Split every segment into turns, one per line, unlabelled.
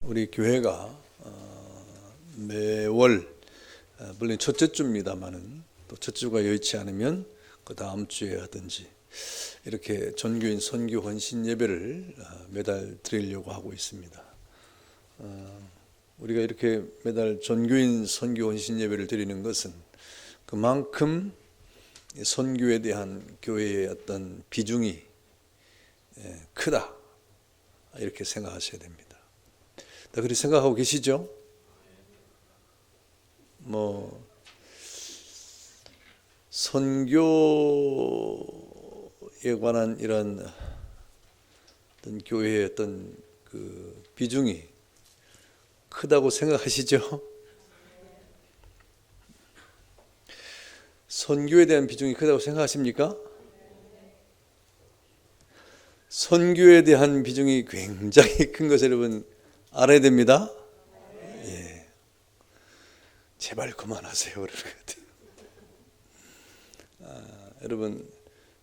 우리 교회가 매월 물론 첫째 주입니다만은 또 첫 주가 여의치 않으면 그 다음 주에 하든지 이렇게 전교인 선교 헌신 예배를 매달 드리려고 하고 있습니다. 우리가 이렇게 매달 전교인 선교 헌신 예배를 드리는 것은 그만큼 선교에 대한 교회의 어떤 비중이 크다 이렇게 생각하셔야 됩니다. 그렇게 생각하고 계시죠? 선교에 관한 이런 어떤 교회의 어떤 그 비중이 크다고 생각하시죠? 선교에 대한 비중이 크다고 생각하십니까? 선교에 대한 비중이 굉장히 큰 것을 여러분 알아야 됩니다. 예. 제발 그만하세요. 그럴 것 같아요. 여러분,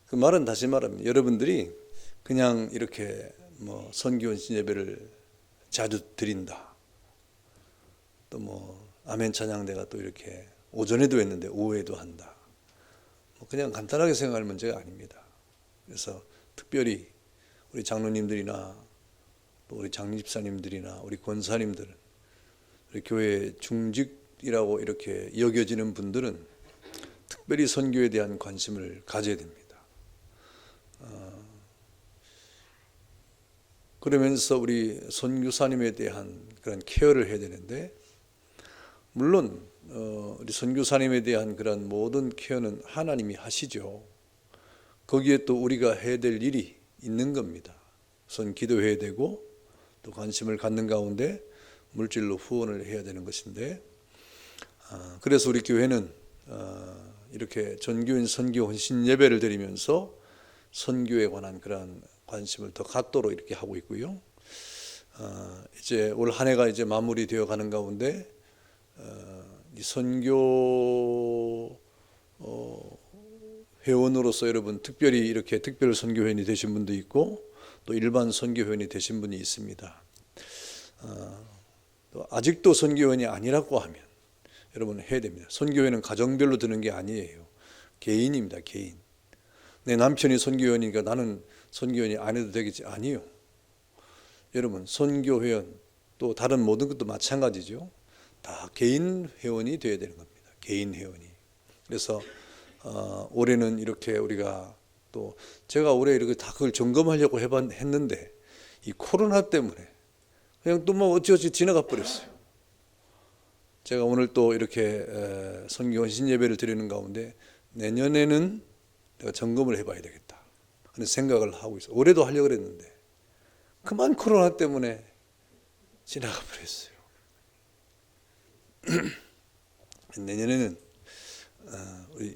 그 말은 다시 말하면 여러분들이 그냥 이렇게 선교 헌신 예배를 자주 드린다. 또 아멘 찬양대가 또 이렇게 오전에도 했는데 오후에도 한다. 그냥 간단하게 생각할 문제가 아닙니다. 그래서 특별히 우리 장로님들이나 또 우리 장립사님들이나 우리 권사님들은 우리 교회 중직이라고 이렇게 여겨지는 분들은 특별히 선교에 대한 관심을 가져야 됩니다. 그러면서 우리 선교사님에 대한 그런 케어를 해야 되는데 물론 우리 선교사님에 대한 그런 모든 케어는 하나님이 하시죠. 거기에 또 우리가 해야 될 일이 있는 겁니다. 우선 기도해야 되고 또 관심을 갖는 가운데 물질로 후원을 해야 되는 것인데 그래서 우리 교회는 이렇게 전교인 선교 헌신 예배를 드리면서 선교에 관한 그런 관심을 더 갖도록 이렇게 하고 있고요. 이제 올 한 해가 이제 마무리되어 가는 가운데 이 선교 회원으로서 여러분 특별히 이렇게 특별 선교회원이 되신 분도 있고 또 일반 선교회원이 되신 분이 있습니다. 또 아직도 선교회원이 아니라고 하면 여러분 해야 됩니다. 선교회는 가정별로 드는 게 아니에요. 개인입니다. 개인. 내 남편이 선교회원이니까 나는 선교회원이 안 해도 되겠지. 아니요. 여러분 선교회원 또 다른 모든 것도 마찬가지죠. 다 개인 회원이 되어야 되는 겁니다. 개인 회원이. 그래서 올해는 이렇게 우리가 또 제가 올해 이렇게 다 그걸 점검하려고 했는데 이 코로나 때문에 그냥 또 어찌어찌 지나가 버렸어요. 제가 오늘 또 이렇게 선교 헌신 예배를 드리는 가운데 내년에는 내가 점검을 해봐야 되겠다 하는 생각을 하고 있어요. 올해도 하려고 했는데 그만 코로나 때문에 지나가 버렸어요. 내년에는 우리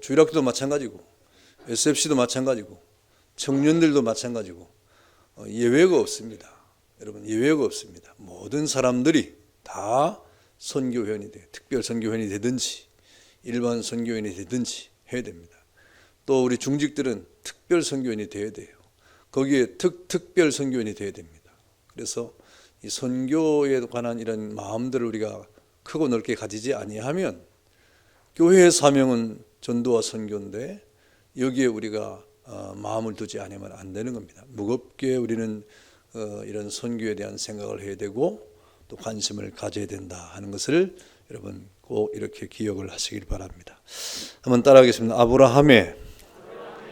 주일학교도 마찬가지고 SFC도 마찬가지고 청년들도 마찬가지고 예외가 없습니다. 여러분 예외가 없습니다. 모든 사람들이 다 선교회원이 돼 특별 선교회원이 되든지 일반 선교회원이 되든지 해야 됩니다. 또 우리 중직들은 특별 선교회원이 되어야 돼요. 거기에 특별 선교회원이 되어야 됩니다. 그래서 이 선교에 관한 이런 마음들을 우리가 크고 넓게 가지지 아니하면 교회의 사명은 전도와 선교인데 여기에 우리가 마음을 두지 않으면 안 되는 겁니다. 무겁게 우리는 이런 선교에 대한 생각을 해야 되고 또 관심을 가져야 된다 하는 것을 여러분 꼭 이렇게 기억을 하시길 바랍니다. 한번 따라하겠습니다. 아브라함의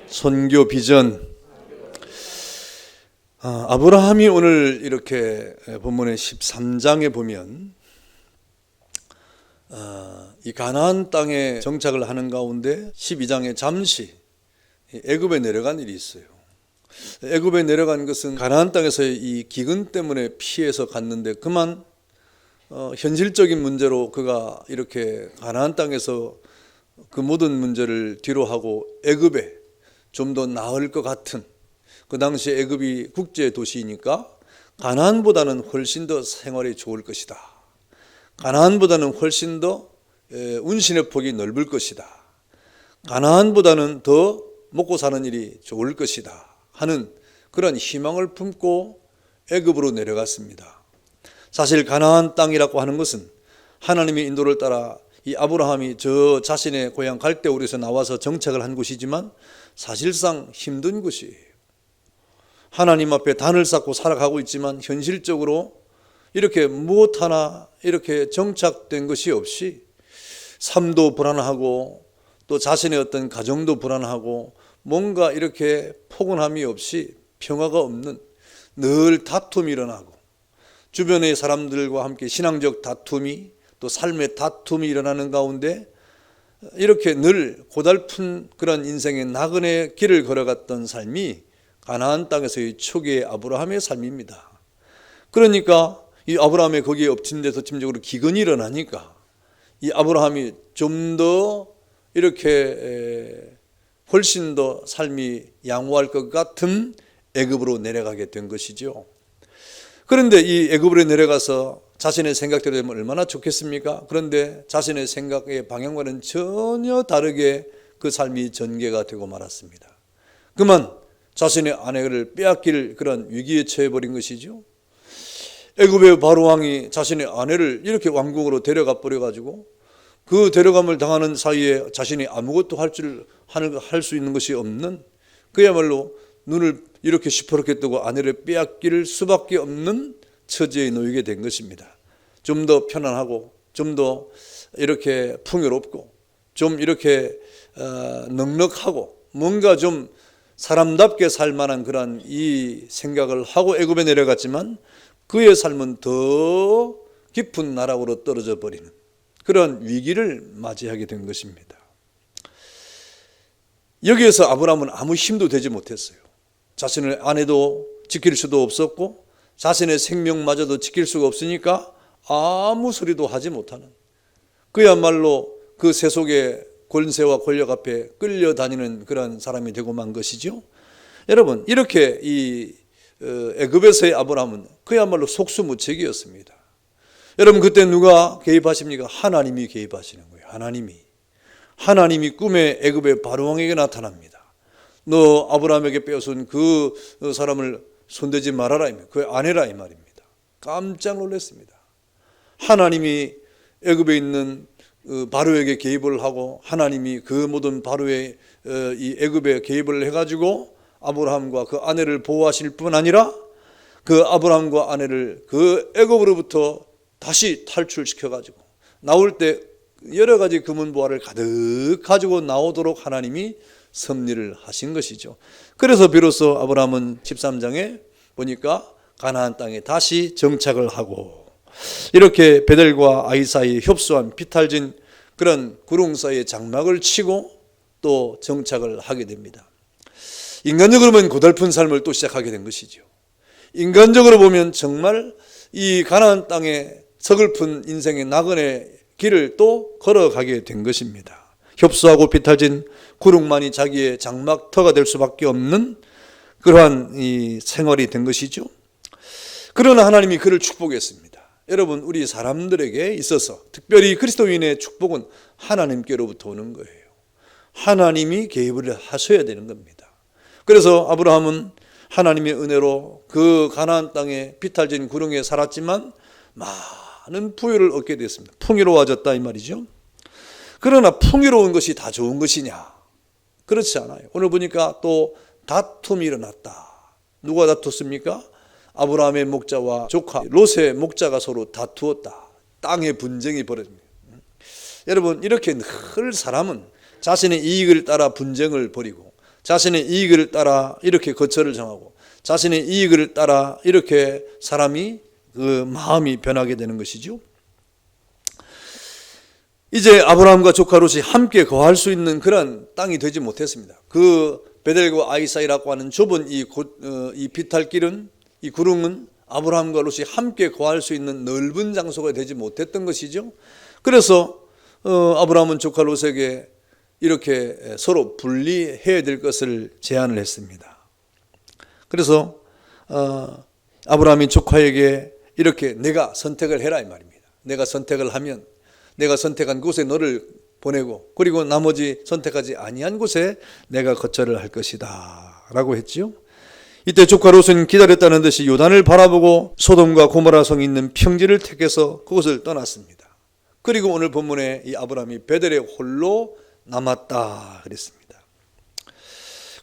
선교 비전. 아브라함이 오늘 이렇게 본문의 13장에 보면 이 가나안 땅에 정착을 하는 가운데 12장에 잠시 애굽에 내려간 일이 있어요. 애굽에 내려간 것은 가나안 땅에서의 이 기근 때문에 피해서 갔는데 그만 현실적인 문제로 그가 이렇게 가나안 땅에서 그 모든 문제를 뒤로 하고 애굽에 좀 더 나을 것 같은 그 당시 애굽이 국제 도시이니까 가나안보다는 훨씬 더 생활이 좋을 것이다. 가나안보다는 훨씬 더 운신의 폭이 넓을 것이다. 가나안보다는 더 먹고 사는 일이 좋을 것이다 하는 그런 희망을 품고 애굽으로 내려갔습니다. 사실 가나안 땅이라고 하는 것은 하나님의 인도를 따라 이 아브라함이 저 자신의 고향 갈대우르에서 나와서 정착을 한 곳이지만 사실상 힘든 곳이에요. 하나님 앞에 단을 쌓고 살아가고 있지만 현실적으로 이렇게 무엇 하나 이렇게 정착된 것이 없이 삶도 불안하고 또 자신의 어떤 가정도 불안하고 뭔가 이렇게 포근함이 없이 평화가 없는 늘 다툼이 일어나고 주변의 사람들과 함께 신앙적 다툼이 또 삶의 다툼이 일어나는 가운데 이렇게 늘 고달픈 그런 인생의 나그네 길을 걸어갔던 삶이 가나안 땅에서의 초기의 아브라함의 삶입니다. 그러니까 이 아브라함의 거기에 엎친 데서 심적으로 기근이 일어나니까 이 아브라함이 좀 더 이렇게 훨씬 더 삶이 양호할 것 같은 애굽으로 내려가게 된 것이죠. 그런데 이 애굽으로 내려가서 자신의 생각대로 되면 얼마나 좋겠습니까? 그런데 자신의 생각의 방향과는 전혀 다르게 그 삶이 전개가 되고 말았습니다. 그만 자신의 아내를 빼앗길 그런 위기에 처해버린 것이죠. 애굽의 바로왕이 자신의 아내를 이렇게 왕궁으로 데려가 버려가지고 그 데려감을 당하는 사이에 자신이 아무것도 할 수 있는 것이 없는, 그야말로 눈을 이렇게 시퍼렇게 뜨고 아내를 빼앗길 수밖에 없는 처지에 놓이게 된 것입니다. 좀 더 편안하고 좀 더 이렇게 풍요롭고 좀 이렇게 넉넉하고 뭔가 좀 사람답게 살 만한 그런 이 생각을 하고 애굽에 내려갔지만 그의 삶은 더 깊은 나락으로 떨어져 버리는 그런 위기를 맞이하게 된 것입니다. 여기에서 아브라함은 아무 힘도 되지 못했어요. 자신의 아내도 지킬 수도 없었고 자신의 생명마저도 지킬 수가 없으니까 아무 소리도 하지 못하는, 그야말로 그 세속의 권세와 권력 앞에 끌려다니는 그런 사람이 되고 만 것이죠. 여러분, 이렇게 이 애굽에서의 아브라함은 그야말로 속수무책이었습니다. 여러분, 그때 누가 개입하십니까? 하나님이 개입하시는 거예요. 하나님이 꿈에 애굽의 바로왕에게 나타납니다. 너 아브라함에게 빼앗은 그 사람을 손대지 말아라, 그 아내라 이 말입니다. 깜짝 놀랐습니다. 하나님이 애굽에 있는 바로에게 개입을 하고 하나님이 그 모든 바로의 이 애굽에 개입을 해가지고 아브라함과 그 아내를 보호하실 뿐 아니라 그 아브라함과 아내를 그 애굽으로부터 다시 탈출시켜가지고 나올 때 여러 가지 금은보화를 가득 가지고 나오도록 하나님이 섭리를 하신 것이죠. 그래서 비로소 아브라함은 13장에 보니까 가나안 땅에 다시 정착을 하고 이렇게 베델과 아이 사이에 협소한 비탈진 그런 구릉 사이에 장막을 치고 또 정착을 하게 됩니다. 인간적으로 보면 고달픈 삶을 또 시작하게 된 것이죠. 인간적으로 보면 정말 이 가나안 땅에 서글픈 인생의 나그네 길을 또 걸어가게 된 것입니다. 협소하고 비탈진 구릉만이 자기의 장막터가 될 수밖에 없는 그러한 이 생활이 된 것이죠. 그러나 하나님이 그를 축복했습니다. 여러분, 우리 사람들에게 있어서 특별히 그리스도인의 축복은 하나님께로부터 오는 거예요. 하나님이 개입을 하셔야 되는 겁니다. 그래서 아브라함은 하나님의 은혜로 그 가나안 땅에 비탈진 구릉에 살았지만 많은 부유를 얻게 됐습니다. 풍요로워졌다 이 말이죠. 그러나 풍요로운 것이 다 좋은 것이냐? 그렇지 않아요. 오늘 보니까 또 다툼이 일어났다. 누가 다퉜습니까? 아브라함의 목자와 조카 롯의 목자가 서로 다투었다. 땅의 분쟁이 벌어집니다. 여러분, 이렇게 늘 사람은 자신의 이익을 따라 분쟁을 벌이고 자신의 이익을 따라 이렇게 거처를 정하고 자신의 이익을 따라 이렇게 사람이 그 마음이 변하게 되는 것이죠. 이제 아브라함과 조카 롯이 함께 거할 수 있는 그런 땅이 되지 못했습니다. 그 베델과 아이 사이라고 하는 좁은 이 비탈길은, 이 구릉은 아브라함과 롯이 함께 거할 수 있는 넓은 장소가 되지 못했던 것이죠. 그래서 아브라함은 조카 롯에게 이렇게 서로 분리해야 될 것을 제안을 했습니다. 그래서 아브라함이 조카에게 이렇게 내가 선택을 해라 이 말입니다. 내가 선택을 하면 내가 선택한 곳에 너를 보내고 그리고 나머지 선택하지 아니한 곳에 내가 거처를 할 것이다 라고 했죠. 이때 조카 롯은 기다렸다는 듯이 요단을 바라보고 소돔과 고모라 성이 있는 평지를 택해서 그곳을 떠났습니다. 그리고 오늘 본문에 이 아브라함이 베델에 홀로 남았다 그랬습니다.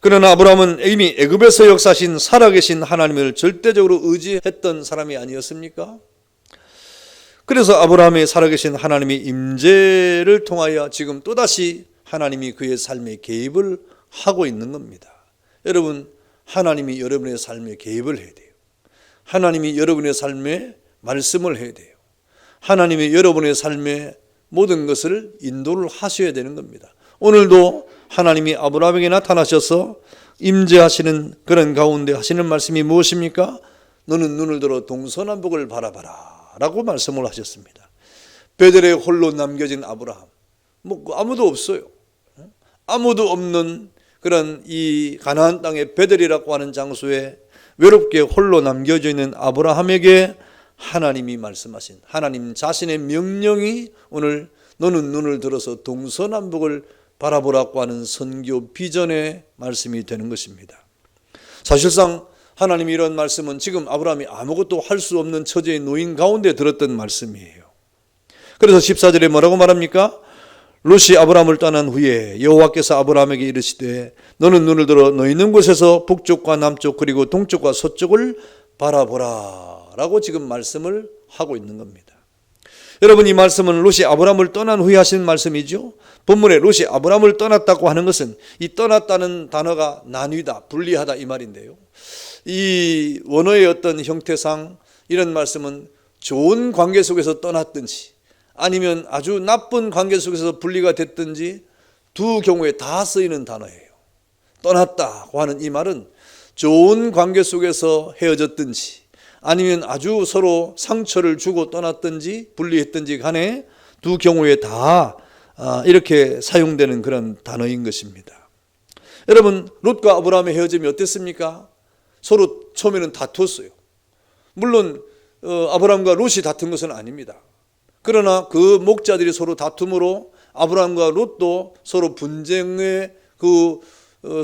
그러나 아브라함은 이미 애굽에서 역사하신 살아계신 하나님을 절대적으로 의지했던 사람이 아니었습니까? 그래서 아브라함의 살아계신 하나님의 임재를 통하여 지금 또다시 하나님이 그의 삶에 개입을 하고 있는 겁니다. 여러분, 하나님이 여러분의 삶에 개입을 해야 돼요. 하나님이 여러분의 삶에 말씀을 해야 돼요. 하나님이 여러분의 삶에 모든 것을 인도를 하셔야 되는 겁니다. 오늘도 하나님이 아브라함에게 나타나셔서 임재하시는 그런 가운데 하시는 말씀이 무엇입니까? 너는 눈을 들어 동서남북을 바라봐라 라고 말씀을 하셨습니다. 베델에 홀로 남겨진 아브라함, 아무도 없어요. 아무도 없는 그런 이 가나안 땅의 베델이라고 하는 장소에 외롭게 홀로 남겨져 있는 아브라함에게 하나님이 말씀하신 하나님 자신의 명령이 오늘 너는 눈을 들어서 동서남북을 바라보라고 하는 선교 비전의 말씀이 되는 것입니다. 사실상 하나님이 이런 말씀은 지금 아브라함이 아무것도 할 수 없는 처지에 놓인 가운데 들었던 말씀이에요. 그래서 14절에 뭐라고 말합니까? 롯이 아브라함을 떠난 후에 여호와께서 아브라함에게 이르시되 너는 눈을 들어 너 있는 곳에서 북쪽과 남쪽 그리고 동쪽과 서쪽을 바라보라 라고 지금 말씀을 하고 있는 겁니다. 여러분, 이 말씀은 롯이 아브라함을 떠난 후에 하신 말씀이죠. 본문에 롯이 아브라함을 떠났다고 하는 것은 이 떠났다는 단어가 나뉘다, 분리하다 이 말인데요. 이 원어의 어떤 형태상 이런 말씀은 좋은 관계 속에서 떠났든지 아니면 아주 나쁜 관계 속에서 분리가 됐든지 두 경우에 다 쓰이는 단어예요. 떠났다고 하는 이 말은 좋은 관계 속에서 헤어졌든지 아니면 아주 서로 상처를 주고 떠났든지 분리했든지 간에 두 경우에 다 이렇게 사용되는 그런 단어인 것입니다. 여러분, 롯과 아브라함의 헤어짐이 어땠습니까? 서로 처음에는 다투었어요. 물론 아브라함과 롯이 다툰 것은 아닙니다. 그러나 그 목자들이 서로 다툼으로 아브라함과 롯도 서로 분쟁의 그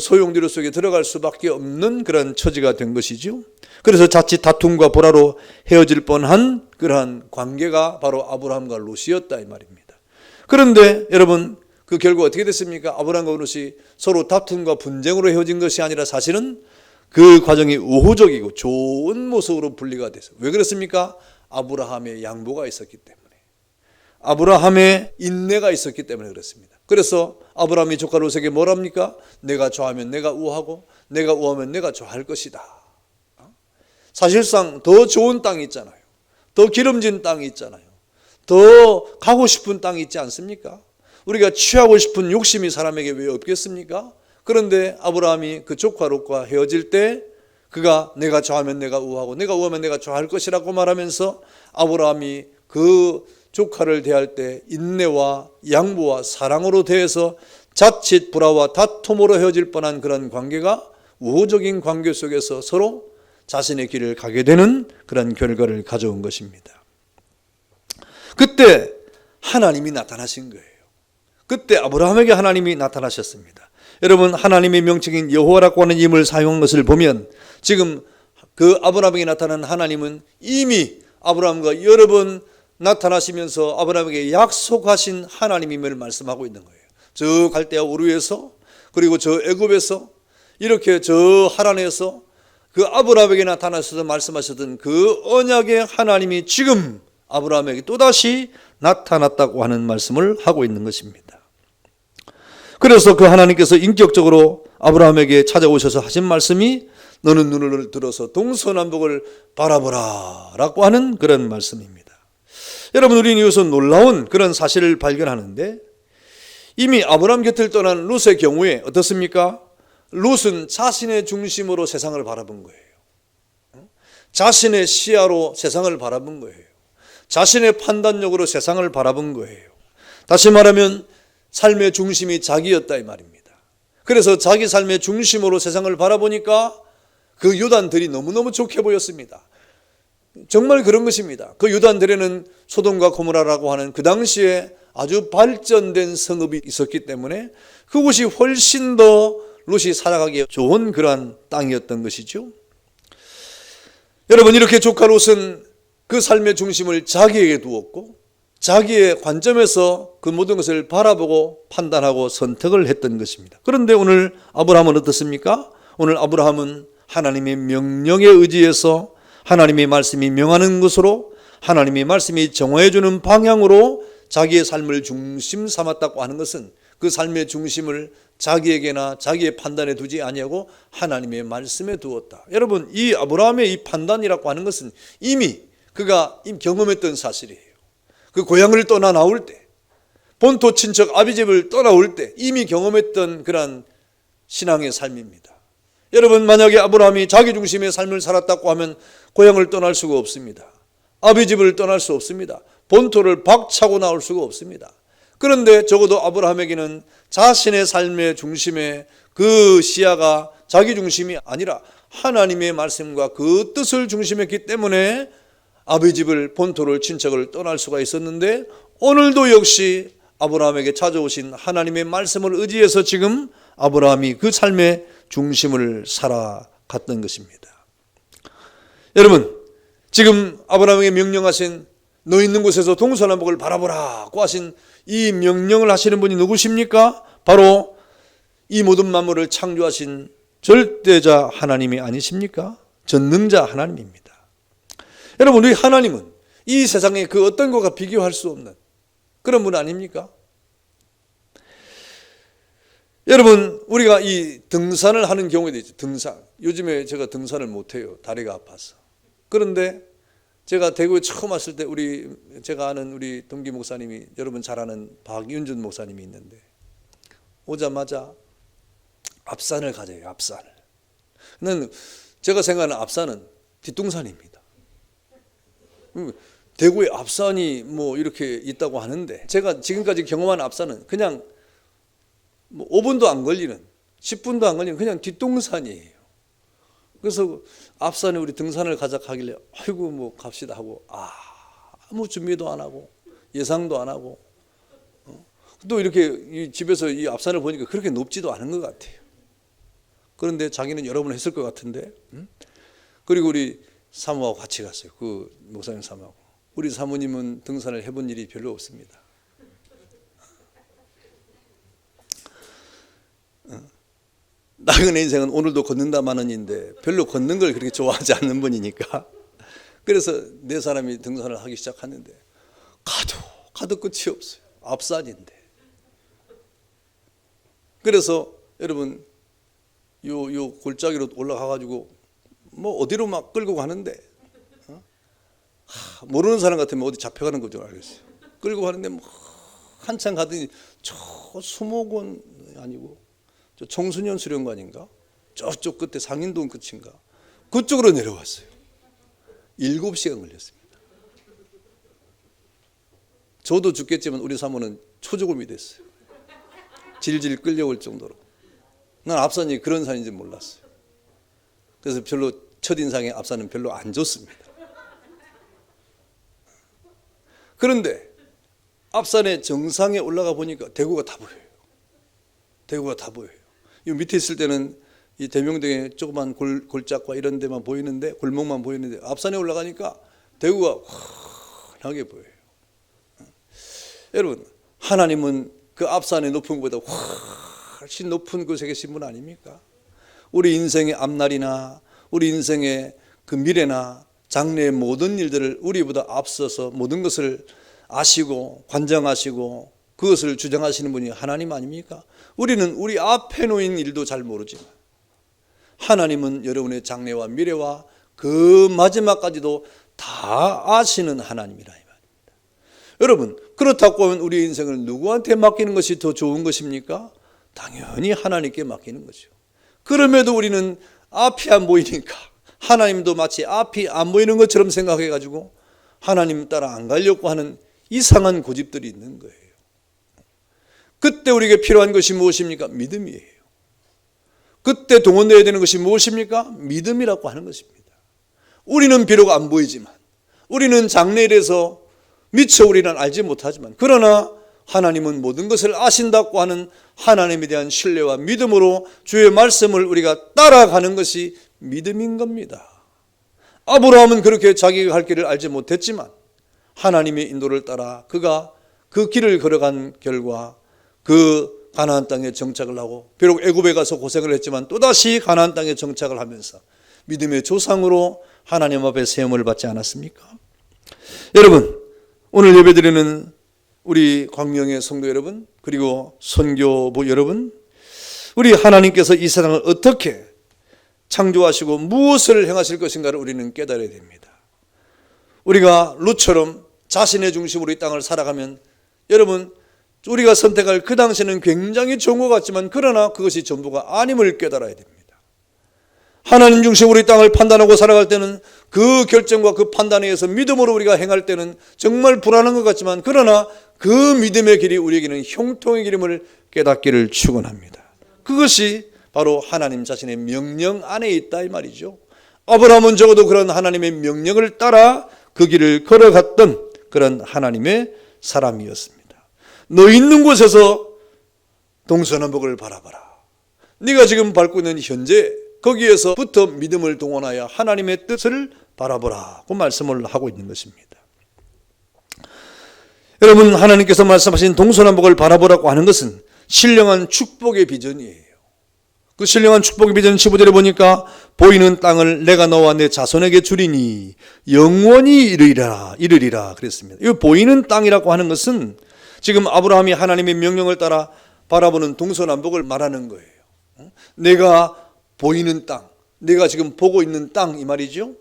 소용돌이 속에 들어갈 수밖에 없는 그런 처지가 된 것이죠. 그래서 자칫 다툼과 보라로 헤어질 뻔한 그러한 관계가 바로 아브라함과 롯이었다 이 말입니다. 그런데 여러분, 그 결과 어떻게 됐습니까? 아브라함과 롯이 서로 다툼과 분쟁으로 헤어진 것이 아니라 사실은 그 과정이 우호적이고 좋은 모습으로 분리가 됐어요. 왜 그렇습니까? 아브라함의 양보가 있었기 때문에, 아브라함의 인내가 있었기 때문에 그렇습니다. 그래서 아브라함이 조카 롯에게 뭐랍니까? 내가 좋아하면 내가 우하고 내가 우하면 내가 좋아할 것이다. 사실상 더 좋은 땅이 있잖아요. 더 기름진 땅이 있잖아요. 더 가고 싶은 땅이 있지 않습니까? 우리가 취하고 싶은 욕심이 사람에게 왜 없겠습니까? 그런데 아브라함이 그 조카 롯과 헤어질 때 그가 내가 좋아하면 내가 우하고 내가 우하면 내가 좋아할 것이라고 말하면서 아브라함이 그 조카를 대할 때 인내와 양보와 사랑으로 대해서 자칫 불화와 다툼으로 헤어질 뻔한 그런 관계가 우호적인 관계 속에서 서로 자신의 길을 가게 되는 그런 결과를 가져온 것입니다. 그때 하나님이 나타나신 거예요. 그때 아브라함에게 하나님이 나타나셨습니다. 여러분, 하나님의 명칭인 여호와라고 하는 이름을 사용한 것을 보면 지금 그 아브라함에게 나타난 하나님은 이미 아브라함과 여러 번 나타나시면서 아브라함에게 약속하신 하나님임을 말씀하고 있는 거예요. 저 갈대아 우르에서 그리고 저 애굽에서 이렇게 저 하란에서 그 아브라함에게 나타나셔서 말씀하셨던 그 언약의 하나님이 지금 아브라함에게 또다시 나타났다고 하는 말씀을 하고 있는 것입니다. 그래서 그 하나님께서 인격적으로 아브라함에게 찾아오셔서 하신 말씀이 너는 눈을 들어서 동서남북을 바라보라 라고 하는 그런 말씀입니다. 여러분, 우리는 여기서 놀라운 그런 사실을 발견하는데 이미 아브라함 곁을 떠난 롯의 경우에 어떻습니까? 롯은 자신의 중심으로 세상을 바라본 거예요. 자신의 시야로 세상을 바라본 거예요. 자신의 판단력으로 세상을 바라본 거예요. 다시 말하면 삶의 중심이 자기였다 이 말입니다. 그래서 자기 삶의 중심으로 세상을 바라보니까 그 요단들이 너무너무 좋게 보였습니다. 정말 그런 것입니다. 그 요단들에는 소돔과 고모라라고 하는 그 당시에 아주 발전된 성읍이 있었기 때문에 그곳이 훨씬 더 롯이 살아가기에 좋은 그러한 땅이었던 것이죠. 여러분, 이렇게 조카 롯은 그 삶의 중심을 자기에게 두었고 자기의 관점에서 그 모든 것을 바라보고 판단하고 선택을 했던 것입니다. 그런데 오늘 아브라함은 어떻습니까? 오늘 아브라함은 하나님의 명령에 의지해서 하나님의 말씀이 명하는 것으로, 하나님의 말씀이 정화해 주는 방향으로 자기의 삶을 중심 삼았다고 하는 것은 그 삶의 중심을 자기에게나 자기의 판단에 두지 아니하고 하나님의 말씀에 두었다. 여러분, 이 아브라함의 이 판단이라고 하는 것은 이미 그가 경험했던 사실이에요. 그 고향을 떠나 나올 때, 본토 친척 아비집을 떠나올 때 이미 경험했던 그러한 신앙의 삶입니다. 여러분, 만약에 아브라함이 자기 중심의 삶을 살았다고 하면 고향을 떠날 수가 없습니다. 아비집을 떠날 수 없습니다. 본토를 박차고 나올 수가 없습니다. 그런데 적어도 아브라함에게는 자신의 삶의 중심에 그 시야가 자기 중심이 아니라 하나님의 말씀과 그 뜻을 중심했기 때문에 아비집을, 본토를, 친척을 떠날 수가 있었는데, 오늘도 역시 아브라함에게 찾아오신 하나님의 말씀을 의지해서 지금 아브라함이 그 삶의 중심을 살아갔던 것입니다. 여러분, 지금 아브라함에게 명령하신 너 있는 곳에서 동서남북을 바라보라고 하신 이 명령을 하시는 분이 누구십니까? 바로 이 모든 만물을 창조하신 절대자 하나님이 아니십니까? 전능자 하나님입니다. 여러분, 우리 하나님은 이 세상에 그 어떤 것과 비교할 수 없는 그런 분 아닙니까? 여러분, 우리가 이 등산을 하는 경우도 있죠. 등산. 요즘에 제가 등산을 못해요. 다리가 아파서. 그런데 제가 대구에 처음 왔을 때 제가 아는 우리 동기 목사님이, 여러분 잘 아는 박윤준 목사님이 있는데, 오자마자 앞산을 가져요. 앞산을. 근데 제가 생각하는 앞산은 뒷동산입니다. 대구에 앞산이 뭐 이렇게 있다고 하는데, 제가 지금까지 경험한 앞산은 그냥 뭐 5분도 안 걸리는, 10분도 안 걸리는 그냥 뒷동산이에요. 그래서 앞산에 우리 등산을 가자 하길래 아이고 뭐 갑시다 하고 아무 준비도 안 하고 예상도 안 하고 또 이렇게 집에서 이 앞산을 보니까 그렇게 높지도 않은 것 같아요. 그런데 자기는 여러 번 했을 것 같은데, 그리고 우리 사모하고 같이 갔어요. 그 목사님 사모하고. 우리 사모님은 등산을 해본 일이 별로 없습니다. 나그네 인생은 오늘도 걷는다마는인데 별로 걷는 걸 그렇게 좋아하지 않는 분이니까, 그래서 네 사람이 등산을 하기 시작하는데 가도 끝이 없어요. 앞산인데. 그래서 여러분, 요 골짜기로 올라가가지고 뭐 어디로 막 끌고 가는데, 모르는 사람 같으면 어디 잡혀가는 거 줄 알겠어요. 끌고 가는데 뭐 한참 가더니 저 수목원 아니고 저 청소년 수련관인가, 저쪽 끝에 상인동 끝인가, 그쪽으로 내려왔어요. 7시간 걸렸습니다. 저도 죽겠지만 우리 사모는 초죽음이 됐어요. 질질 끌려올 정도로. 난 앞산이 그런 산인지 몰랐어요. 그래서 별로 첫인상에 앞산은 별로 안 좋습니다. 그런데 앞산의 정상에 올라가 보니까 대구가 다 보여요. 대구가 다 보여요. 이 밑에 있을 때는 이 대명동의 조그만 골짜기와 이런 데만 보이는데, 골목만 보이는데, 앞산에 올라가니까 대구가 환하게 보여요. 여러분, 하나님은 그 앞산의 높은 것보다 훨씬 높은 곳에 계신 분 아닙니까? 우리 인생의 앞날이나 우리 인생의 그 미래나 장래의 모든 일들을 우리보다 앞서서 모든 것을 아시고 관장하시고 그것을 주장하시는 분이 하나님 아닙니까? 우리는 우리 앞에 놓인 일도 잘 모르지만 하나님은 여러분의 장래와 미래와 그 마지막까지도 다 아시는 하나님이라 이 말입니다. 여러분, 그렇다고 하면 우리 인생을 누구한테 맡기는 것이 더 좋은 것입니까? 당연히 하나님께 맡기는 거죠. 그럼에도 우리는 앞이 안 보이니까 하나님도 마치 앞이 안 보이는 것처럼 생각해가지고 하나님 따라 안 가려고 하는 이상한 고집들이 있는 거예요. 그때 우리에게 필요한 것이 무엇입니까? 믿음이에요. 그때 동원되어야 되는 것이 무엇입니까? 믿음이라고 하는 것입니다. 우리는 비록 안 보이지만, 우리는 장래일에서 미처 우리는 알지 못하지만, 그러나 하나님은 모든 것을 아신다고 하는 하나님에 대한 신뢰와 믿음으로 주의 말씀을 우리가 따라가는 것이 믿음인 겁니다. 아브라함은 그렇게 자기가 할 길을 알지 못했지만 하나님의 인도를 따라 그가 그 길을 걸어간 결과 그 가나안 땅에 정착을 하고, 비록 애굽에 가서 고생을 했지만 또다시 가나안 땅에 정착을 하면서 믿음의 조상으로 하나님 앞에 세움을 받지 않았습니까? 여러분, 오늘 예배드리는 우리 광명의 성도 여러분, 그리고 선교부 여러분, 우리 하나님께서 이 세상을 어떻게 창조하시고 무엇을 행하실 것인가를 우리는 깨달아야 됩니다. 우리가 룻처럼 자신의 중심으로 이 땅을 살아가면, 여러분, 우리가 선택할 그 당시에는 굉장히 좋은 것 같지만 그러나 그것이 전부가 아님을 깨달아야 됩니다. 하나님 중심으로 이 땅을 판단하고 살아갈 때는 그 결정과 그 판단에 의해서 믿음으로 우리가 행할 때는 정말 불안한 것 같지만 그러나 그 믿음의 길이 우리에게는 형통의 길임을 깨닫기를 축원합니다. 그것이 바로 하나님 자신의 명령 안에 있다 이 말이죠. 아브라함은 적어도 그런 하나님의 명령을 따라 그 길을 걸어갔던 그런 하나님의 사람이었습니다. 너 있는 곳에서 동서남북을 바라봐라. 네가 지금 밟고 있는 현재 거기에서부터 믿음을 동원하여 하나님의 뜻을 바라보라 그 말씀을 하고 있는 것입니다. 여러분, 하나님께서 말씀하신 동서남북을 바라보라고 하는 것은 신령한 축복의 비전이에요. 그 신령한 축복의 비전 15절에 보니까 보이는 땅을 내가 너와 내 자손에게 주리니 영원히 이르리라 그랬습니다. 이 보이는 땅이라고 하는 것은 지금 아브라함이 하나님의 명령을 따라 바라보는 동서남북을 말하는 거예요. 내가 보이는 땅, 내가 지금 보고 있는 땅 이 말이죠.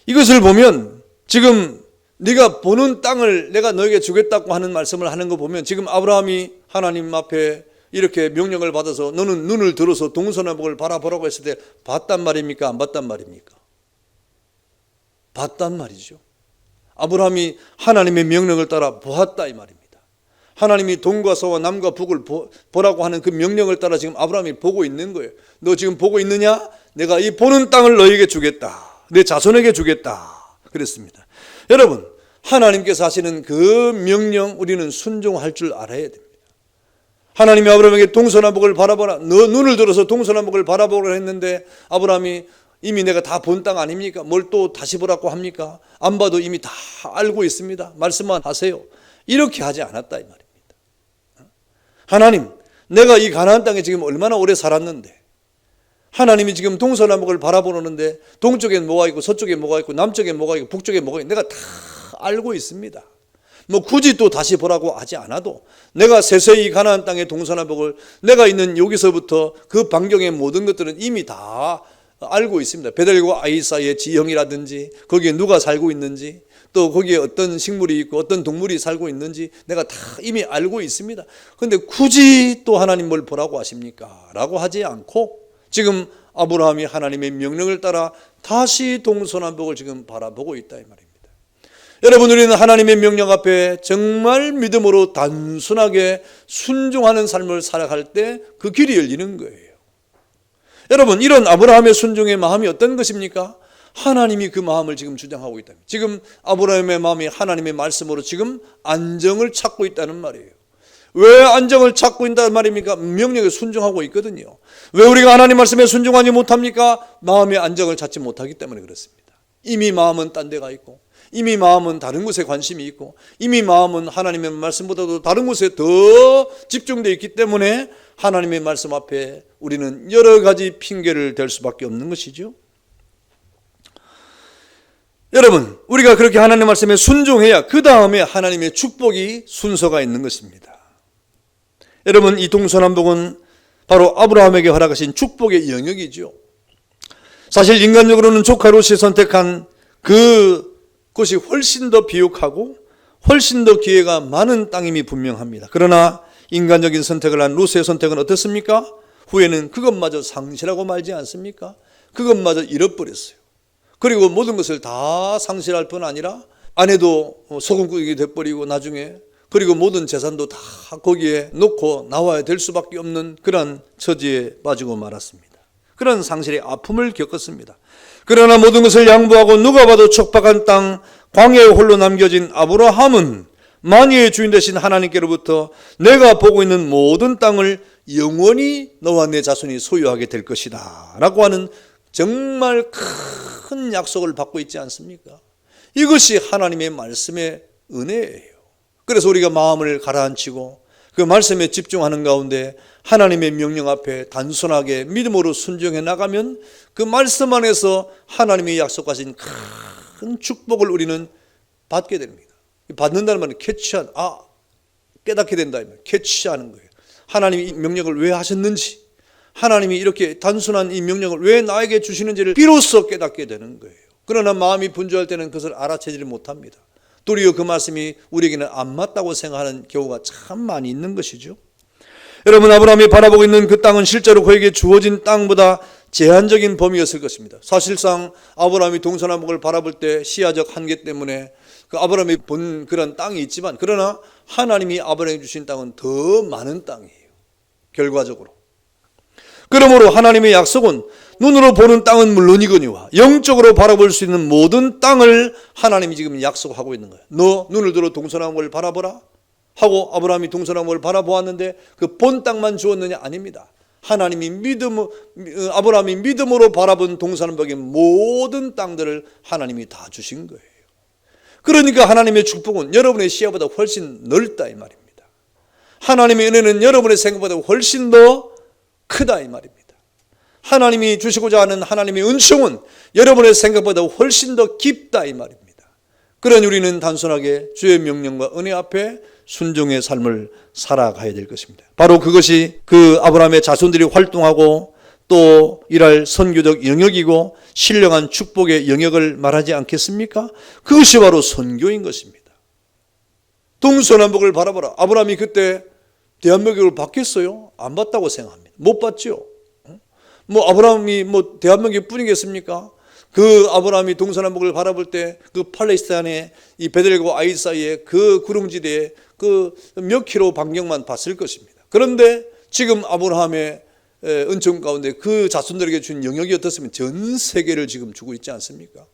이것을 보면 지금 네가 보는 땅을 내가 너에게 주겠다고 하는 말씀을 하는 거 보면 지금 아브라함이 하나님 앞에 이렇게 명령을 받아서 너는 눈을 들어서 동서남북을 바라보라고 했을 때 봤단 말입니까? 안 봤단 말입니까? 봤단 말이죠. 아브라함이 하나님의 명령을 따라 보았다 이 말입니다. 하나님이 동과 서와 남과 북을 보라고 하는 그 명령을 따라 지금 아브라함이 보고 있는 거예요. 너 지금 보고 있느냐? 내가 이 보는 땅을 너에게 주겠다. 내 자손에게 주겠다. 그랬습니다. 여러분, 하나님께서 하시는 그 명령 우리는 순종할 줄 알아야 됩니다. 하나님이 아브라함에게 동서남북을 바라보라. 너 눈을 들어서 동서남북을 바라보라 했는데 아브라함이 이미 내가 다 본 땅 아닙니까? 뭘 또 다시 보라고 합니까? 안 봐도 이미 다 알고 있습니다. 말씀만 하세요. 이렇게 하지 않았다 이 말입니다. 하나님, 내가 이 가나안 땅에 지금 얼마나 오래 살았는데 하나님이 지금 동서남북을 바라보는데 동쪽엔 뭐가 있고 서쪽에 뭐가 있고 남쪽에 뭐가 있고 북쪽에 뭐가 있고 내가 다 알고 있습니다. 뭐 굳이 또 다시 보라고 하지 않아도 내가 세세히 가나안 땅의 동서남북을 내가 있는 여기서부터 그 반경의 모든 것들은 이미 다 알고 있습니다. 베델과 아이 사이의 지형이라든지 거기에 누가 살고 있는지 또 거기에 어떤 식물이 있고 어떤 동물이 살고 있는지 내가 다 이미 알고 있습니다. 그런데 굳이 또 하나님 뭘 보라고 하십니까? 라고 하지 않고 지금 아브라함이 하나님의 명령을 따라 다시 동서남북을 지금 바라보고 있다 이 말입니다. 여러분, 우리는 하나님의 명령 앞에 정말 믿음으로 단순하게 순종하는 삶을 살아갈 때 그 길이 열리는 거예요. 여러분, 이런 아브라함의 순종의 마음이 어떤 것입니까? 하나님이 그 마음을 지금 주장하고 있다. 지금 아브라함의 마음이 하나님의 말씀으로 지금 안정을 찾고 있다는 말이에요. 왜 안정을 찾고 있다는 말입니까? 명령에 순종하고 있거든요. 왜 우리가 하나님 말씀에 순종하지 못합니까? 마음의 안정을 찾지 못하기 때문에 그렇습니다. 이미 마음은 딴 데가 있고 이미 마음은 다른 곳에 관심이 있고 이미 마음은 하나님의 말씀보다도 다른 곳에 더 집중되어 있기 때문에 하나님의 말씀 앞에 우리는 여러 가지 핑계를 댈 수밖에 없는 것이죠. 여러분, 우리가 그렇게 하나님의 말씀에 순종해야 그 다음에 하나님의 축복이 순서가 있는 것입니다. 여러분, 이 동서남북은 바로 아브라함에게 허락하신 축복의 영역이죠. 사실 인간적으로는 조카 롯이 선택한 그것이 훨씬 더 비옥하고 훨씬 더 기회가 많은 땅임이 분명합니다. 그러나 인간적인 선택을 한 롯의 선택은 어떻습니까? 후에는 그것마저 상실하고 말지 않습니까? 그것마저 잃어버렸어요. 그리고 모든 것을 다 상실할 뿐 아니라 아내도 소금구역이 돼버리고 나중에 그리고 모든 재산도 다 거기에 놓고 나와야 될 수밖에 없는 그런 처지에 빠지고 말았습니다. 그런 상실의 아픔을 겪었습니다. 그러나 모든 것을 양보하고 누가 봐도 척박한 땅 광야에 홀로 남겨진 아브라함은 만유의 주인 되신 하나님께로부터 내가 보고 있는 모든 땅을 영원히 너와 내 자손이 소유하게 될 것이다 라고 하는 정말 큰 큰 약속을 받고 있지 않습니까? 이것이 하나님의 말씀의 은혜예요. 그래서 우리가 마음을 가라앉히고 그 말씀에 집중하는 가운데 하나님의 명령 앞에 단순하게 믿음으로 순종해 나가면 그 말씀 안에서 하나님이 약속하신 큰 축복을 우리는 받게 됩니다. 받는다는 말은 캐치한, 깨닫게 된다. 캐치하는 거예요. 하나님이 이 명령을 왜 하셨는지, 하나님이 이렇게 단순한 이 명령을 왜 나에게 주시는지를 비로소 깨닫게 되는 거예요. 그러나 마음이 분주할 때는 그것을 알아채지를 못합니다. 도리어 그 말씀이 우리에게는 안 맞다고 생각하는 경우가 참 많이 있는 것이죠. 여러분, 아브라함이 바라보고 있는 그 땅은 실제로 그에게 주어진 땅보다 제한적인 범위였을 것입니다. 사실상 아브라함이 동서남북을 바라볼 때 시야적 한계 때문에 그 아브라함이 본 그런 땅이 있지만, 그러나 하나님이 아브라함에게 주신 땅은 더 많은 땅이에요. 결과적으로. 그러므로 하나님의 약속은 눈으로 보는 땅은 물론이거니와 영적으로 바라볼 수 있는 모든 땅을 하나님이 지금 약속하고 있는 거예요. 너 눈을 들어 동서남북을 바라보라 하고 아브라함이 동서남북을 바라보았는데 그 본 땅만 주었느냐? 아닙니다. 하나님이 아브라함이 믿음으로 바라본 동서남북의 모든 땅들을 하나님이 다 주신 거예요. 그러니까 하나님의 축복은 여러분의 시야보다 훨씬 넓다 이 말입니다. 하나님의 은혜는 여러분의 생각보다 훨씬 더 크다 이 말입니다. 하나님이 주시고자 하는 하나님의 은총은 여러분의 생각보다 훨씬 더 깊다 이 말입니다. 그러니 우리는 단순하게 주의 명령과 은혜 앞에 순종의 삶을 살아가야 될 것입니다. 바로 그것이 그 아브라함의 자손들이 활동하고 또 일할 선교적 영역이고 신령한 축복의 영역을 말하지 않겠습니까? 그것이 바로 선교인 것입니다. 동서남북을 바라보라. 아브라함이 그때 대한민국을 받겠어요? 안 받다고 생각합니다. 못 받죠. 아브라함이 대한민국 뿐이겠습니까? 그 아브라함이 동서남북을 바라볼 때 그 팔레스타인의 이 베델과 아이 사이의 그 구릉지대에 그 몇 킬로 반경만 봤을 것입니다. 그런데 지금 아브라함의 은총 가운데 그 자손들에게 준 영역이 어떻습니까? 전 세계를 지금 주고 있지 않습니까?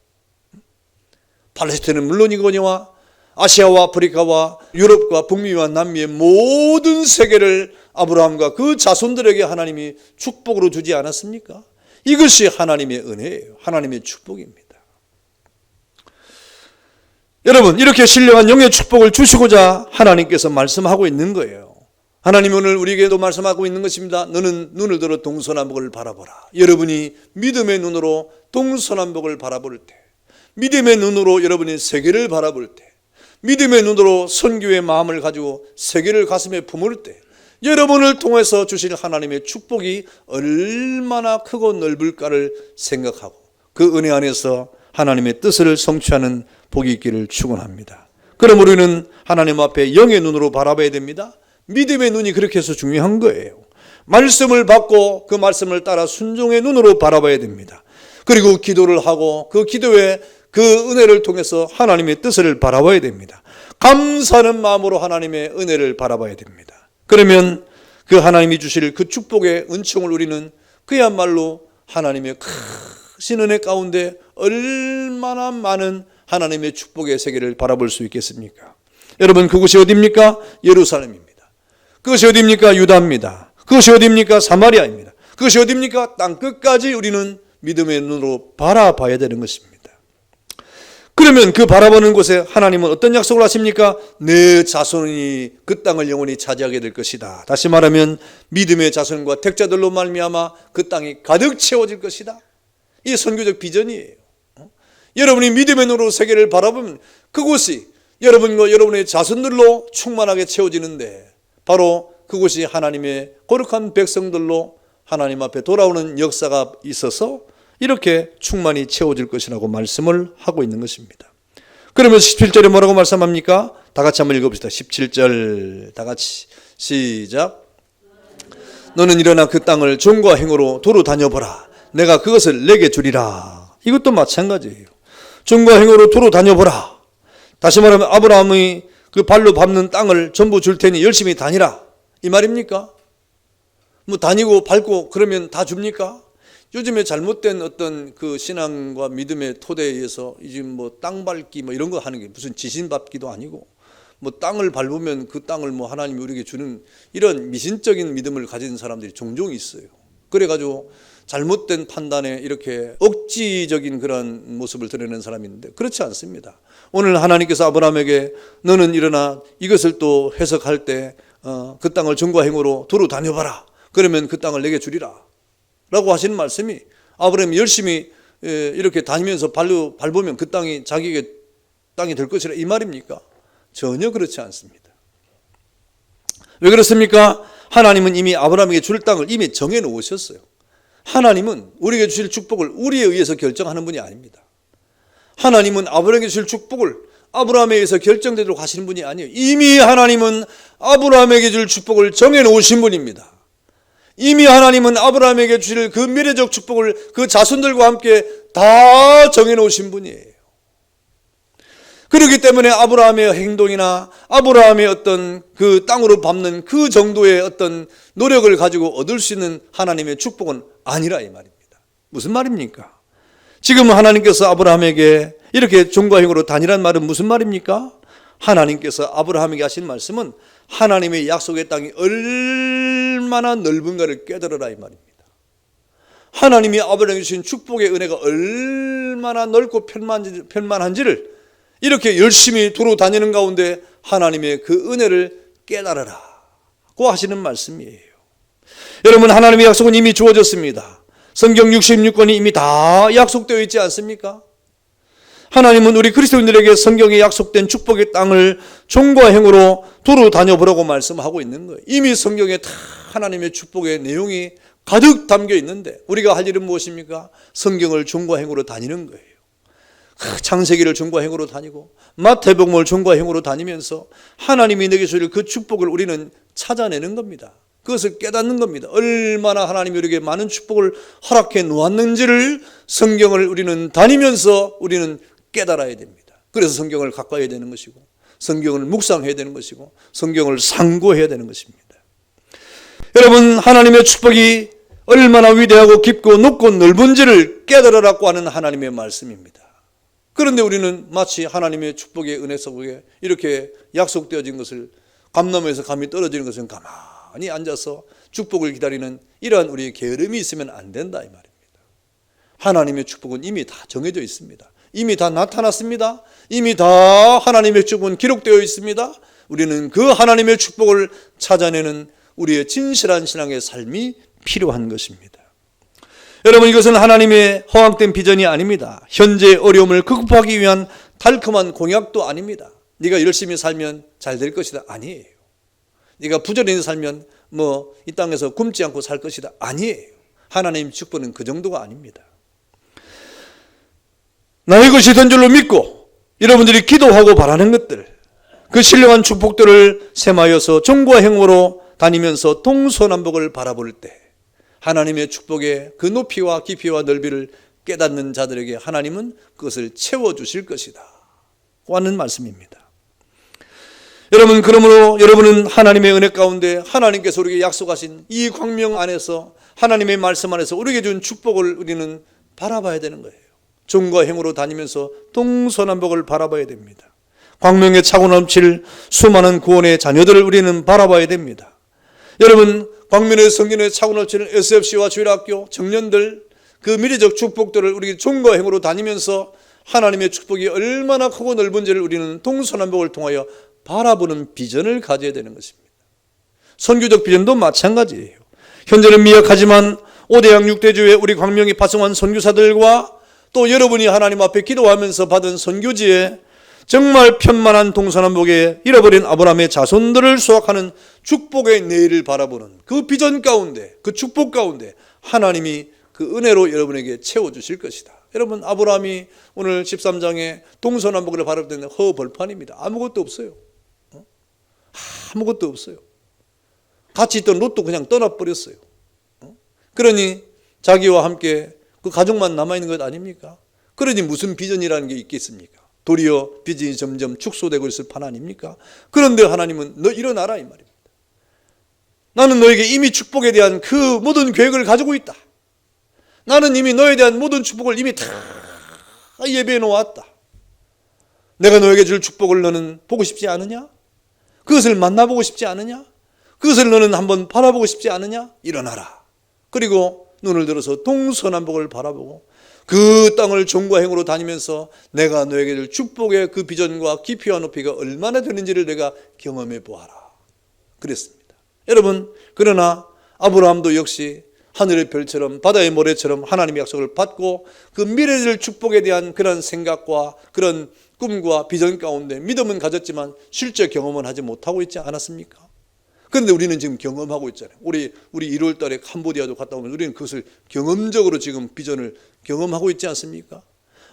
팔레스타인은 물론이거니와 아시아와 아프리카와 유럽과 북미와 남미의 모든 세계를 아브라함과 그 자손들에게 하나님이 축복으로 주지 않았습니까? 이것이 하나님의 은혜예요. 하나님의 축복입니다. 여러분, 이렇게 신령한 영의 축복을 주시고자 하나님께서 말씀하고 있는 거예요. 하나님 오늘 우리에게도 말씀하고 있는 것입니다. 너는 눈을 들어 동서남북을 바라보라. 여러분이 믿음의 눈으로 동서남북을 바라볼 때, 믿음의 눈으로 여러분이 세계를 바라볼 때, 믿음의 눈으로 선교의 마음을 가지고 세계를 가슴에 품을 때 여러분을 통해서 주실 하나님의 축복이 얼마나 크고 넓을까를 생각하고 그 은혜 안에서 하나님의 뜻을 성취하는 복이 있기를 축원합니다. 그럼 우리는 하나님 앞에 영의 눈으로 바라봐야 됩니다. 믿음의 눈이 그렇게 해서 중요한 거예요. 말씀을 받고 그 말씀을 따라 순종의 눈으로 바라봐야 됩니다. 그리고 기도를 하고 그 기도에 그 은혜를 통해서 하나님의 뜻을 바라봐야 됩니다. 감사하는 마음으로 하나님의 은혜를 바라봐야 됩니다. 그러면 그 하나님이 주실 그 축복의 은총을 우리는 그야말로 하나님의 크신 은혜 가운데 얼마나 많은 하나님의 축복의 세계를 바라볼 수 있겠습니까? 여러분, 그곳이 어디입니까? 예루살렘입니다. 그것이 어디입니까? 유다입니다. 그것이 어디입니까? 사마리아입니다. 그것이 어디입니까? 땅끝까지 우리는 믿음의 눈으로 바라봐야 되는 것입니다. 그러면 그 바라보는 곳에 하나님은 어떤 약속을 하십니까? 내 자손이 그 땅을 영원히 차지하게 될 것이다. 다시 말하면 믿음의 자손과 택자들로 말미암아 그 땅이 가득 채워질 것이다. 이게 선교적 비전이에요. 여러분이 믿음의 눈으로 세계를 바라보면 그곳이 여러분과 여러분의 자손들로 충만하게 채워지는데 바로 그곳이 하나님의 거룩한 백성들로 하나님 앞에 돌아오는 역사가 있어서 이렇게 충만히 채워질 것이라고 말씀을 하고 있는 것입니다. 그러면 17절에 뭐라고 말씀합니까? 다 같이 한번 읽어봅시다. 17절 다 같이 시작. 너는 일어나 그 땅을 정과 행으로 두루 다녀보라. 내가 그것을 내게 주리라. 이것도 마찬가지예요. 정과 행으로 두루 다녀보라. 다시 말하면 아브라함이 그 발로 밟는 땅을 전부 줄 테니 열심히 다니라. 이 말입니까? 다니고 밟고 그러면 다 줍니까? 요즘에 잘못된 어떤 그 신앙과 믿음의 토대에 의해서 지금 땅 밟기 이런 거 하는 게 무슨 지신 밟기도 아니고 땅을 밟으면 그 땅을 하나님이 우리에게 주는 이런 미신적인 믿음을 가진 사람들이 종종 있어요. 그래가지고 잘못된 판단에 이렇게 억지적인 그런 모습을 드러내는 사람이 있는데 그렇지 않습니다. 오늘 하나님께서 아브라함에게 너는 일어나 이것을 또 해석할 때 그 땅을 정과 행으로 두루 다녀봐라. 그러면 그 땅을 내게 주리라 라고 하시는 말씀이 아브라함이 열심히 이렇게 다니면서 밟으면 그 땅이 자기에게 땅이 될 것이라 이 말입니까? 전혀 그렇지 않습니다. 왜 그렇습니까? 하나님은 이미 아브라함에게 줄 땅을 이미 정해 놓으셨어요. 하나님은 우리에게 주실 축복을 우리에 의해서 결정하는 분이 아닙니다. 하나님은 아브라함에게 주실 축복을 아브라함에 의해서 결정되도록 하시는 분이 아니에요. 이미 하나님은 아브라함에게 줄 축복을 정해 놓으신 분입니다. 이미 하나님은 아브라함에게 주실 그 미래적 축복을 그 자손들과 함께 다 정해 놓으신 분이에요. 그렇기 때문에 아브라함의 행동이나 아브라함의 어떤 그 땅으로 밟는 그 정도의 어떤 노력을 가지고 얻을 수 있는 하나님의 축복은 아니라 이 말입니다. 무슨 말입니까? 지금 하나님께서 아브라함에게 이렇게 종과 행으로 다니란 말은 무슨 말입니까? 하나님께서 아브라함에게 하신 말씀은 하나님의 약속의 땅이 얼마나 넓은가를 깨달으라 이 말입니다. 하나님이 아브라함에게 주신 축복의 은혜가 얼마나 넓고 편만한지를 이렇게 열심히 두루 다니는 가운데 하나님의 그 은혜를 깨달으라고 하시는 말씀이에요. 여러분, 하나님의 약속은 이미 주어졌습니다. 성경 66권이 이미 다 약속되어 있지 않습니까? 하나님은 우리 그리스도인들에게 성경에 약속된 축복의 땅을 종과 행으로 두루 다녀보라고 말씀하고 있는 거예요. 이미 성경에 다 하나님의 축복의 내용이 가득 담겨 있는데 우리가 할 일은 무엇입니까? 성경을 종과 행으로 다니는 거예요. 창세기를 종과 행으로 다니고 마태복음을 종과 행으로 다니면서 하나님이 내게 주실 그 축복을 우리는 찾아내는 겁니다. 그것을 깨닫는 겁니다. 얼마나 하나님이 우리에게 많은 축복을 허락해 놓았는지를 성경을 우리는 다니면서 우리는 깨달아야 됩니다. 그래서 성경을 가까이 해야 되는 것이고 성경을 묵상해야 되는 것이고 성경을 상고해야 되는 것입니다. 여러분, 하나님의 축복이 얼마나 위대하고 깊고 높고 넓은지를 깨달으라고 하는 하나님의 말씀입니다. 그런데 우리는 마치 하나님의 축복의 은혜 속에 이렇게 약속되어진 것을 감나무에서 감이 떨어지는 것은 가만히 앉아서 축복을 기다리는 이러한 우리의 게으름이 있으면 안 된다 이 말입니다. 하나님의 축복은 이미 다 정해져 있습니다. 이미 다 나타났습니다. 이미 다 하나님의 축복은 기록되어 있습니다. 우리는 그 하나님의 축복을 찾아내는 우리의 진실한 신앙의 삶이 필요한 것입니다. 여러분, 이것은 하나님의 허황된 비전이 아닙니다. 현재의 어려움을 극복하기 위한 달콤한 공약도 아닙니다. 네가 열심히 살면 잘 될 것이다. 아니에요. 네가 부지런히 살면 이 땅에서 굶지 않고 살 것이다. 아니에요. 하나님의 축복은 그 정도가 아닙니다. 나의 것이 된 줄로 믿고 여러분들이 기도하고 바라는 것들, 그 신령한 축복들을 sem하여서 종과 행으로 다니면서 동서남북을 바라볼 때 하나님의 축복의 그 높이와 깊이와 넓이를 깨닫는 자들에게 하나님은 그것을 채워주실 것이다 하는 말씀입니다. 여러분, 그러므로 여러분은 하나님의 은혜 가운데 하나님께서 우리에게 약속하신 이 광명 안에서 하나님의 말씀 안에서 우리에게 준 축복을 우리는 바라봐야 되는 거예요. 종과 행으로 다니면서 동서남북을 바라봐야 됩니다. 광명에 차고 넘칠 수많은 구원의 자녀들을 우리는 바라봐야 됩니다. 여러분, 광명의 성전에 차고 넘치는 SFC와 주일학교 청년들, 그 미래적 축복들을 우리 종과 행으로 다니면서 하나님의 축복이 얼마나 크고 넓은지를 우리는 동서남북을 통하여 바라보는 비전을 가져야 되는 것입니다. 선교적 비전도 마찬가지예요. 현재는 미약하지만 5대양 6대주의 우리 광명이 파송한 선교사들과 또 여러분이 하나님 앞에 기도하면서 받은 선교지에 정말 편만한 동서남북에 잃어버린 아브라함의 자손들을 수확하는 축복의 내일을 바라보는 그 비전 가운데, 그 축복 가운데 하나님이 그 은혜로 여러분에게 채워주실 것이다. 여러분, 아브라함이 오늘 13장에 동서남북을 바라볼 때는 허벌판입니다. 아무것도 없어요. 아무것도 없어요. 같이 있던 롯도 그냥 떠나버렸어요. 그러니 자기와 함께 그 가족만 남아있는 것 아닙니까? 그러니 무슨 비전이라는 게 있겠습니까? 도리어 비전이 점점 축소되고 있을 판 아닙니까? 그런데 하나님은 너 일어나라 이 말입니다. 나는 너에게 이미 축복에 대한 그 모든 계획을 가지고 있다. 나는 이미 너에 대한 모든 축복을 이미 다 예배해 놓았다. 내가 너에게 줄 축복을 너는 보고 싶지 않으냐? 그것을 만나보고 싶지 않으냐? 그것을 너는 한번 바라보고 싶지 않으냐? 일어나라. 그리고 눈을 들어서 동서남북을 바라보고 그 땅을 종과 행으로 다니면서 내가 너에게 줄 축복의 그 비전과 깊이와 높이가 얼마나 되는지를 내가 경험해 보아라 그랬습니다. 여러분, 그러나 아브라함도 역시 하늘의 별처럼 바다의 모래처럼 하나님의 약속을 받고 그 미래의 축복에 대한 그런 생각과 그런 꿈과 비전 가운데 믿음은 가졌지만 실제 경험은 하지 못하고 있지 않았습니까? 그런데 우리는 지금 경험하고 있잖아요. 우리 1월 달에 캄보디아도 갔다 오면 우리는 그것을 경험적으로 지금 비전을 경험하고 있지 않습니까?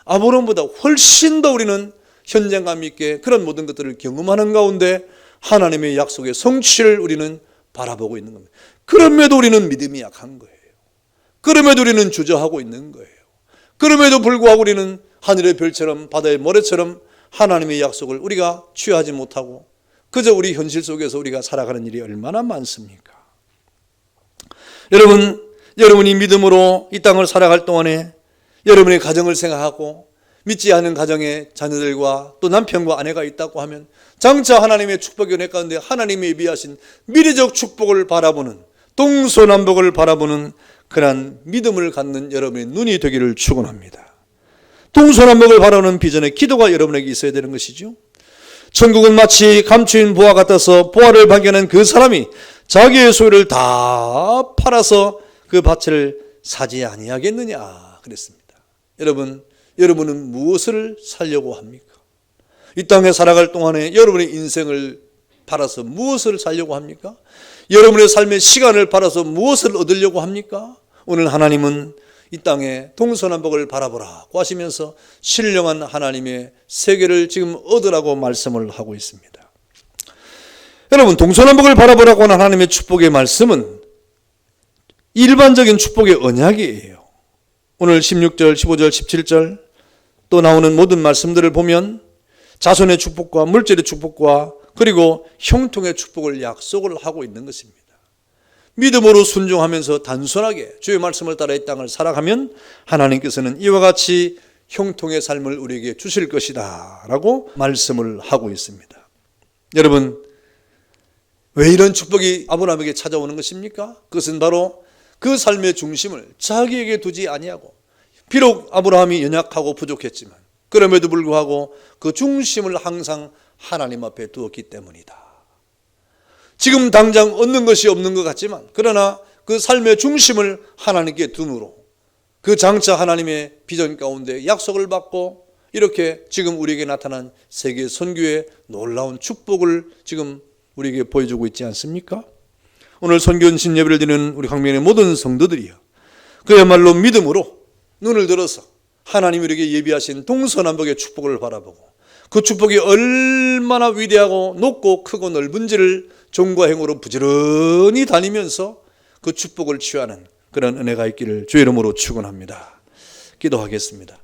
아브라함보다 훨씬 더 우리는 현장감 있게 그런 모든 것들을 경험하는 가운데 하나님의 약속의 성취를 우리는 바라보고 있는 겁니다. 그럼에도 우리는 믿음이 약한 거예요. 그럼에도 우리는 주저하고 있는 거예요. 그럼에도 불구하고 우리는 하늘의 별처럼 바다의 모래처럼 하나님의 약속을 우리가 취하지 못하고 그저 우리 현실 속에서 우리가 살아가는 일이 얼마나 많습니까? 여러분이 믿음으로 이 땅을 살아갈 동안에 여러분의 가정을 생각하고 믿지 않는 가정의 자녀들과 또 남편과 아내가 있다고 하면 장차 하나님의 축복이 은혜 가운데 하나님이 예비하신 미래적 축복을 바라보는 동서남북을 바라보는 그러한 믿음을 갖는 여러분의 눈이 되기를 축원합니다. 동서남북을 바라보는 비전의 기도가 여러분에게 있어야 되는 것이죠. 천국은 마치 감추인 보화 같아서 보화를 발견한 그 사람이 자기의 소유를 다 팔아서 그 밭을 사지 아니하겠느냐 그랬습니다. 여러분은 무엇을 살려고 합니까? 이 땅에 살아갈 동안에 여러분의 인생을 팔아서 무엇을 살려고 합니까? 여러분의 삶의 시간을 팔아서 무엇을 얻으려고 합니까? 오늘 하나님은 이 땅에 동서남북을 바라보라고 하시면서 신령한 하나님의 세계를 지금 얻으라고 말씀을 하고 있습니다. 여러분, 동서남북을 바라보라고 하는 하나님의 축복의 말씀은 일반적인 축복의 언약이에요. 오늘 16절, 15절, 17절 또 나오는 모든 말씀들을 보면 자손의 축복과 물질의 축복과 그리고 형통의 축복을 약속을 하고 있는 것입니다. 믿음으로 순종하면서 단순하게 주의 말씀을 따라 이 땅을 살아가면 하나님께서는 이와 같이 형통의 삶을 우리에게 주실 것이다 라고 말씀을 하고 있습니다. 여러분, 왜 이런 축복이 아브라함에게 찾아오는 것입니까? 그것은 바로 그 삶의 중심을 자기에게 두지 아니하고 비록 아브라함이 연약하고 부족했지만 그럼에도 불구하고 그 중심을 항상 하나님 앞에 두었기 때문이다. 지금 당장 얻는 것이 없는 것 같지만 그러나 그 삶의 중심을 하나님께 둠으로 그 장차 하나님의 비전 가운데 약속을 받고 이렇게 지금 우리에게 나타난 세계 선교의 놀라운 축복을 지금 우리에게 보여주고 있지 않습니까? 오늘 선교연신 예배를 드리는 우리 광명의 모든 성도들이요, 그야말로 믿음으로 눈을 들어서 하나님이 우리에게 예비하신 동서남북의 축복을 바라보고 그 축복이 얼마나 위대하고 높고 크고 넓은지를 종과 행으로 부지런히 다니면서 그 축복을 취하는 그런 은혜가 있기를 주의 이름으로 축원합니다. 기도하겠습니다.